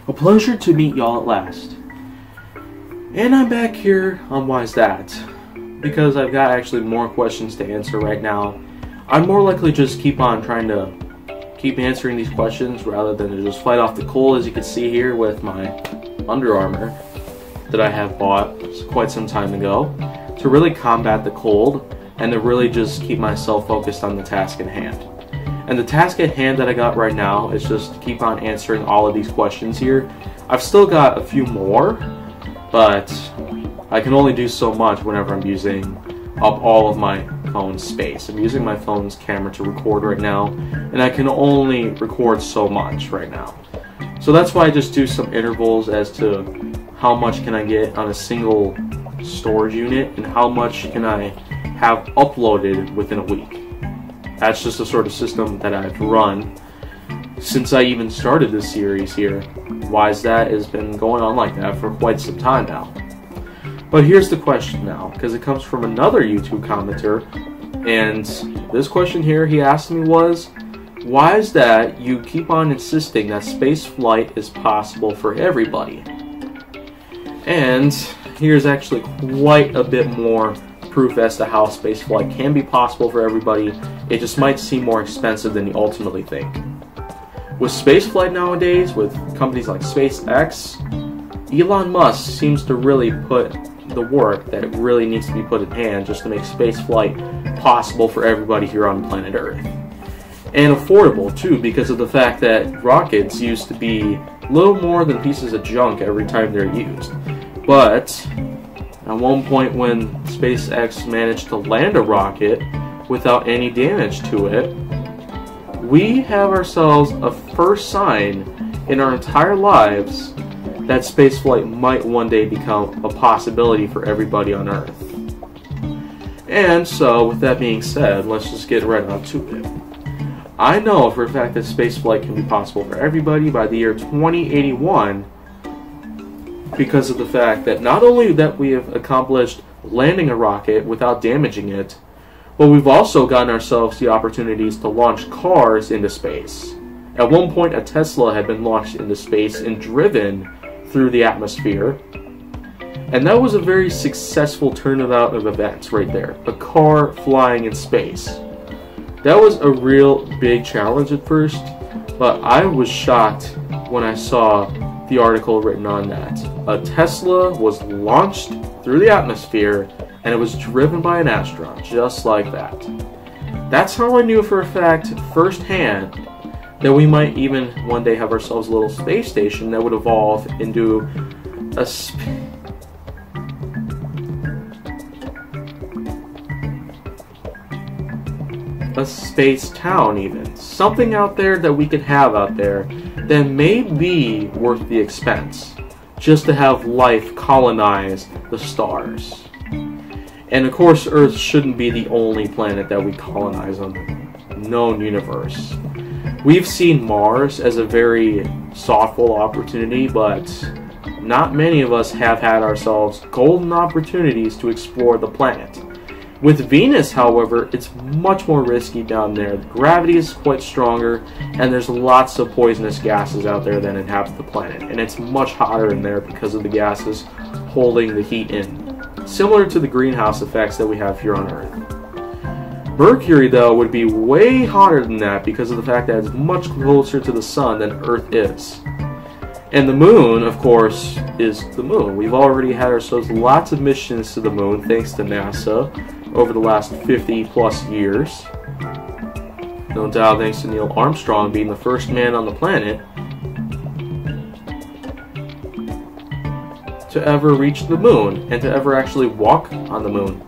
A pleasure to meet y'all at last. And I'm back here on Why's That? Because I've got actually more questions to answer right now. I'd more likely just keep on trying to keep answering these questions rather than to just fight off the cold, as you can see here with my Under Armour that I have bought quite some time ago, to really combat the cold and to really just keep myself focused on the task at hand. And the task at hand that I got right now is just to keep on answering all of these questions here. I've still got a few more, but I can only do so much whenever I'm using up all of my phone's space. I'm using my phone's camera to record right now, and I can only record so much right now. So that's why I just do some intervals as to how much can I get on a single storage unit and how much can I have uploaded within a week. That's just the sort of system that I've run since I even started this series here. Why's That has been going on like that for quite some time now. But here's the question now, because it comes from another YouTube commenter, and this question here he asked me was, why is that you keep on insisting that space flight is possible for everybody? And here's actually quite a bit more proof as to how spaceflight can be possible for everybody. It just might seem more expensive than you ultimately think. With spaceflight nowadays, with companies like SpaceX, Elon Musk seems to really put the work that really needs to be put in hand just to make spaceflight possible for everybody here on planet Earth. And affordable too, because of the fact that rockets used to be little more than pieces of junk every time they're used. But at one point when SpaceX managed to land a rocket without any damage to it, we have ourselves a first sign in our entire lives that spaceflight might one day become a possibility for everybody on Earth. And so, with that being said, let's just get right on to it. I know for a fact that spaceflight can be possible for everybody by the year 2081, because of the fact that not only that we have accomplished landing a rocket without damaging it, but we've also gotten ourselves the opportunities to launch cars into space. At one point, a Tesla had been launched into space and driven through the atmosphere, and that was a very successful turnabout of events right there. A car flying in space. That was a real big challenge at first, but I was shocked when I saw the article written on that. A Tesla was launched through the atmosphere and it was driven by an astronaut, just like that. That's how I knew for a fact, firsthand, that we might even one day have ourselves a little space station that would evolve into a space town even. Something out there that we could have out there that may be worth the expense, just to have life colonize the stars. And of course, Earth shouldn't be the only planet that we colonize on the known universe. We've seen Mars as a very thoughtful opportunity, but not many of us have had ourselves golden opportunities to explore the planet. With Venus, however, it's much more risky down there. The gravity is quite stronger, and there's lots of poisonous gases out there that inhabit the planet. And it's much hotter in there because of the gases holding the heat in. Similar to the greenhouse effects that we have here on Earth. Mercury, though, would be way hotter than that because of the fact that it's much closer to the sun than Earth is. And the moon, of course, is the moon. We've already had ourselves lots of missions to the moon, thanks to NASA, over the last 50 plus years. No doubt thanks to Neil Armstrong being the first man on the planet to ever reach the moon and to ever actually walk on the moon.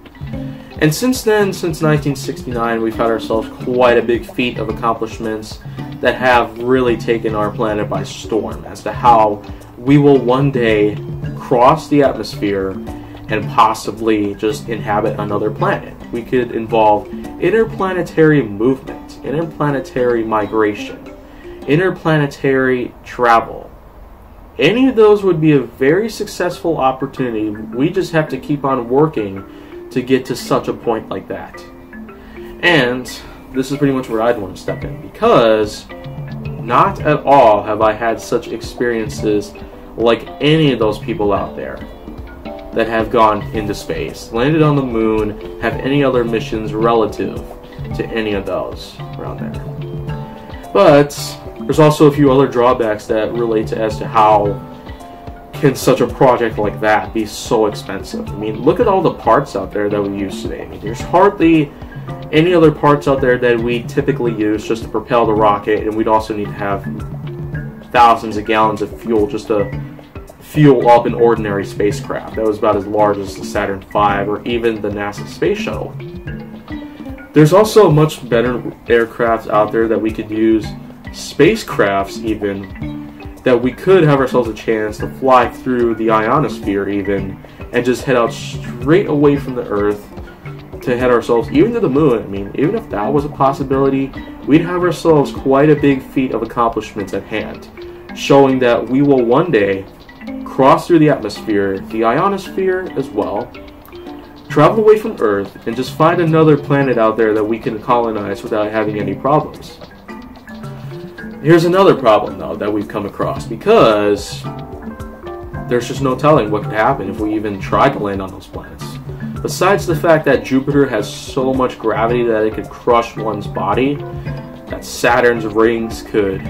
And since then, since 1969, we've had ourselves quite a big feat of accomplishments that have really taken our planet by storm as to how we will one day cross the atmosphere and possibly just inhabit another planet. We could involve interplanetary movement, interplanetary migration, interplanetary travel. Any of those would be a very successful opportunity. We just have to keep on working to get to such a point like that. And this is pretty much where I'd want to step in, because not at all have I had such experiences like any of those people out there that have gone into space, landed on the moon, have any other missions relative to any of those around there. But there's also a few other drawbacks that relate to as to how can such a project like that be so expensive. I mean, look at all the parts out there that we use today. I mean, there's hardly any other parts out there that we typically use just to propel the rocket, and we'd also need to have thousands of gallons of fuel just to fuel up an ordinary spacecraft that was about as large as the Saturn V or even the NASA Space Shuttle. There's also much better aircraft out there that we could use, spacecrafts even, that we could have ourselves a chance to fly through the ionosphere even, and just head out straight away from the Earth to head ourselves even to the moon. I mean, even if that was a possibility, we'd have ourselves quite a big feat of accomplishments at hand, showing that we will one day cross through the atmosphere, the ionosphere as well, travel away from Earth, and just find another planet out there that we can colonize without having any problems. Here's another problem, though, that we've come across, because there's just no telling what could happen if we even tried to land on those planets. Besides the fact that Jupiter has so much gravity that it could crush one's body, that Saturn's rings could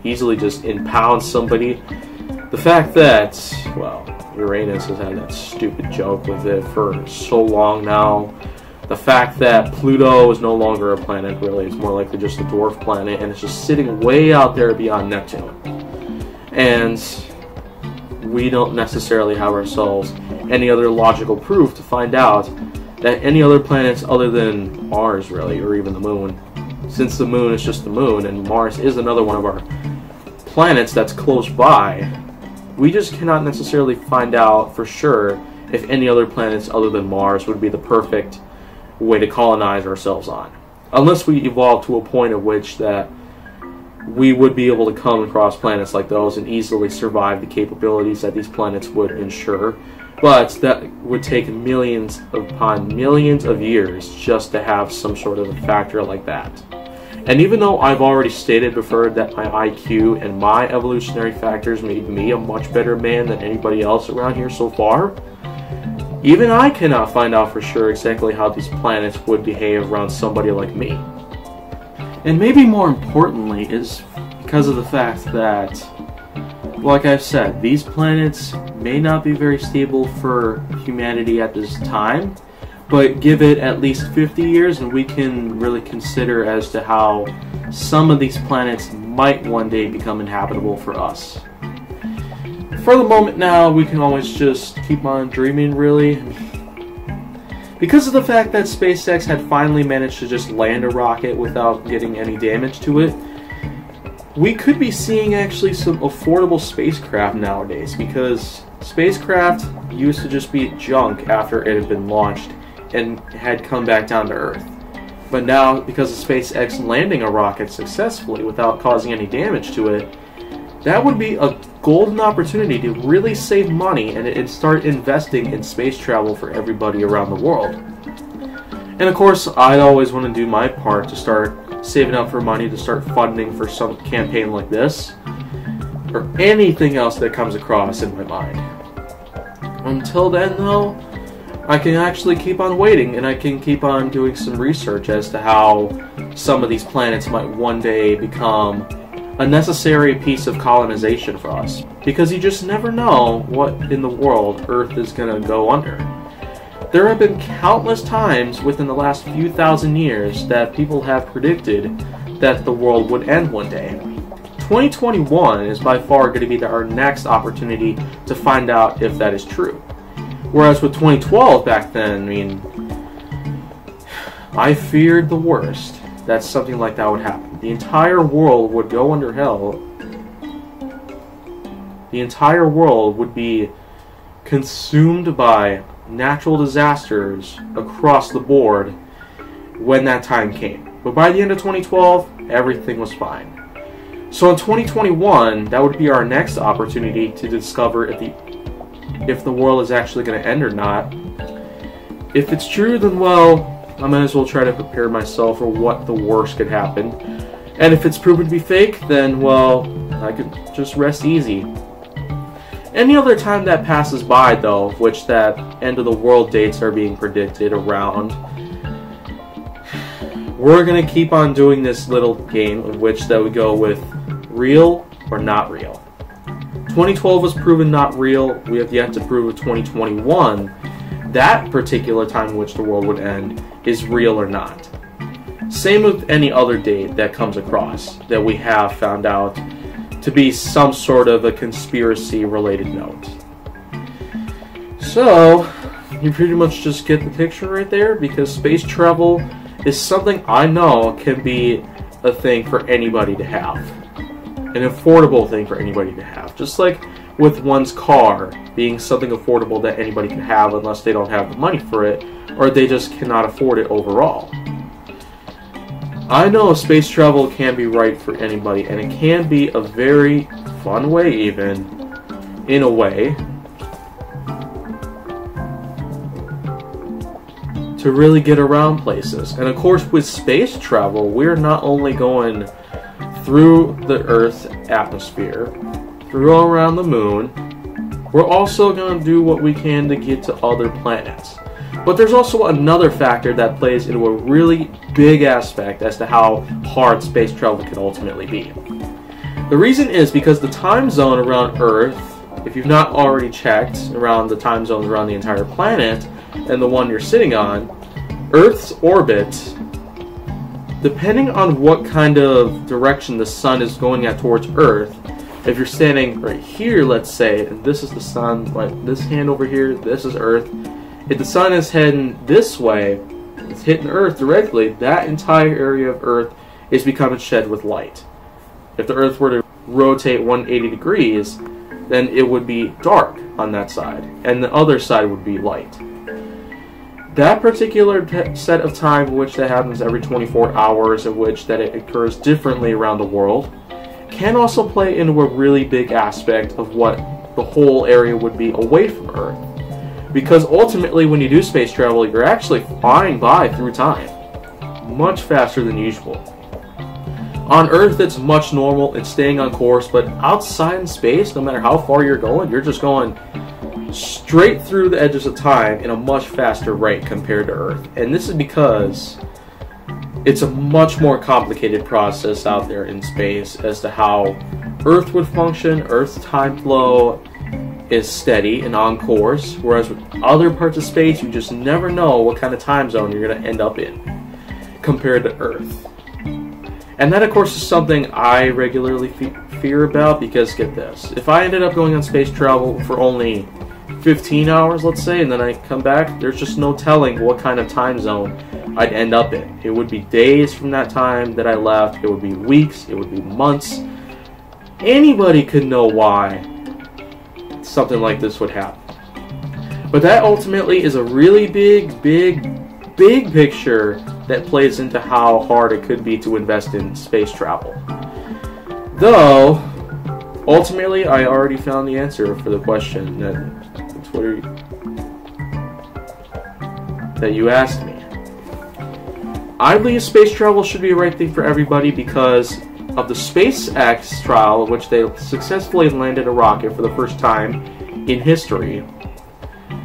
easily just impound somebody, the fact that, well, Uranus has had that stupid joke with it for so long now, the fact that Pluto is no longer a planet, really, it's more likely just a dwarf planet, and it's just sitting way out there beyond Neptune. And we don't necessarily have ourselves any other logical proof to find out that any other planets other than Mars, really, or even the moon, since the moon is just the moon, and Mars is another one of our planets that's close by, we just cannot necessarily find out for sure if any other planets other than Mars would be the perfect way to colonize ourselves on. Unless we evolve to a point at which that we would be able to come across planets like those and easily survive the capabilities that these planets would ensure. But that would take millions upon millions of years just to have some sort of a factor like that. And even though I've already stated before that my IQ and my evolutionary factors made me a much better man than anybody else around here so far, even I cannot find out for sure exactly how these planets would behave around somebody like me. And maybe more importantly is because of the fact that, like I've said, these planets may not be very stable for humanity at this time, but give it at least 50 years and we can really consider as to how some of these planets might one day become inhabitable for us. For the moment now, we can always just keep on dreaming, really. Because of the fact that SpaceX had finally managed to just land a rocket without getting any damage to it, we could be seeing actually some affordable spacecraft nowadays, because spacecraft used to just be junk after it had been launched and had come back down to Earth. But now, because of SpaceX landing a rocket successfully without causing any damage to it, that would be a golden opportunity to really save money and start investing in space travel for everybody around the world. And of course, I always want to do my part to start saving up for money to start funding for some campaign like this, or anything else that comes across in my mind. Until then, though, I can actually keep on waiting, and I can keep on doing some research as to how some of these planets might one day become a necessary piece of colonization for us. Because you just never know what in the world Earth is going to go under. There have been countless times within the last few thousand years that people have predicted that the world would end one day. 2021 is by far going to be our next opportunity to find out if that is true. Whereas with 2012 back then, I mean, I feared the worst, that something like that would happen. The entire world would go under hell. The entire world would be consumed by natural disasters across the board when that time came. But by the end of 2012, everything was fine. So in 2021, that would be our next opportunity to discover if the world is actually going to end or not. If it's true, then well, I might as well try to prepare myself for what the worst could happen. And if it's proven to be fake, then, well, I could just rest easy. Any other time that passes by, though, which that end of the world dates are being predicted around, we're going to keep on doing this little game of which that we go with real or not real. 2012 was proven not real. We have yet to prove 2021. That particular time in which the world would end is real or not. Same with any other date that comes across that we have found out to be some sort of a conspiracy related note. So, you pretty much just get the picture right there, because space travel is something I know can be a thing for anybody to have. An affordable thing for anybody to have. Just like with one's car being something affordable that anybody can have unless they don't have the money for it, or they just cannot afford it overall. I know space travel can be right for anybody, and it can be a very fun way, even, in a way, to really get around places. And of course, with space travel, we're not only going through the Earth's atmosphere, through all around the moon, we're also going to do what we can to get to other planets. But there's also another factor that plays into a really big aspect as to how hard space travel can ultimately be. The reason is because the time zone around Earth, if you've not already checked around the time zones around the entire planet and the one you're sitting on, Earth's orbit, depending on what kind of direction the sun is going at towards Earth, if you're standing right here, let's say, and this is the sun, like this hand over here, this is Earth. If the sun is heading this way, it's hitting Earth directly, that entire area of Earth is becoming shed with light. If the Earth were to rotate 180 degrees, then it would be dark on that side, and the other side would be light. That particular set of time in which that happens every 24 hours, in which that it occurs differently around the world, can also play into a really big aspect of what the whole area would be away from Earth. Because ultimately, when you do space travel, you're actually flying by through time, much faster than usual. On Earth, it's much normal, it's staying on course, but outside in space, no matter how far you're going, you're just going straight through the edges of time in a much faster rate compared to Earth. And this is because it's a much more complicated process out there in space as to how Earth would function. Earth's time flow is steady and on course, whereas with other parts of space, you just never know what kind of time zone you're going to end up in compared to Earth. And that, of course, is something I regularly fear about, because, get this, if I ended up going on space travel for only 15 hours, let's say, and then I come back, there's just no telling what kind of time zone I'd end up in. It would be days from that time that I left, it would be weeks, it would be months. Anybody could know why something like this would happen. But that ultimately is a really big picture that plays into how hard it could be to invest in space travel. Though, ultimately, I already found the answer for the question that you asked me. I believe space travel should be a right thing for everybody because of the SpaceX trial, in which they successfully landed a rocket for the first time in history.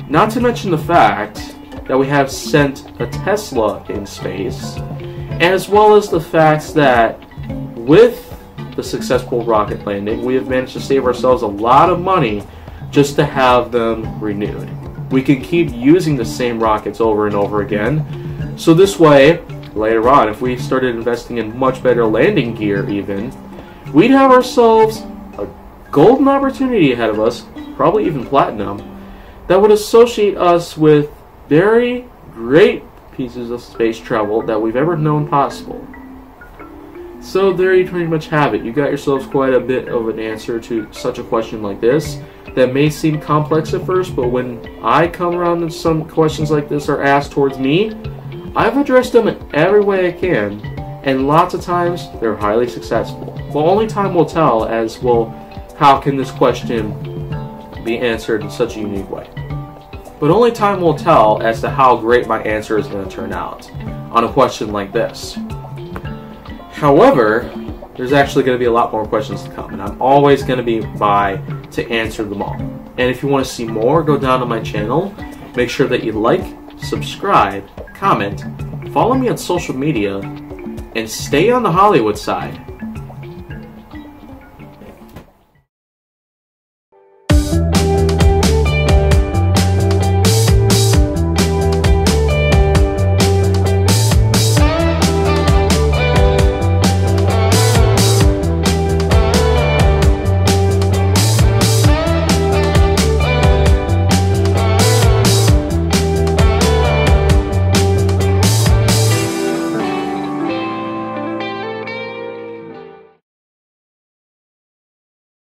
Not to mention the fact that we have sent a Tesla in space, as well as the fact that with the successful rocket landing, we have managed to save ourselves a lot of money just to have them renewed. We can keep using the same rockets over and over again, so this way, later on, if we started investing in much better landing gear even, we'd have ourselves a golden opportunity ahead of us, probably even platinum, that would associate us with very great pieces of space travel that we've ever known possible. So there you pretty much have it. You got yourselves quite a bit of an answer to such a question like this that may seem complex at first, but when I come around and some questions like this are asked towards me, I've addressed them in every way I can, and lots of times they're highly successful. Well, only time will tell as, well, how can this question be answered in such a unique way? But only time will tell as to how great my answer is going to turn out on a question like this. However, there's actually going to be a lot more questions to come, and I'm always going to be by to answer them all. And if you want to see more, go down to my channel. Make sure that you like, subscribe, comment, follow me on social media, and stay on the Hollywood side.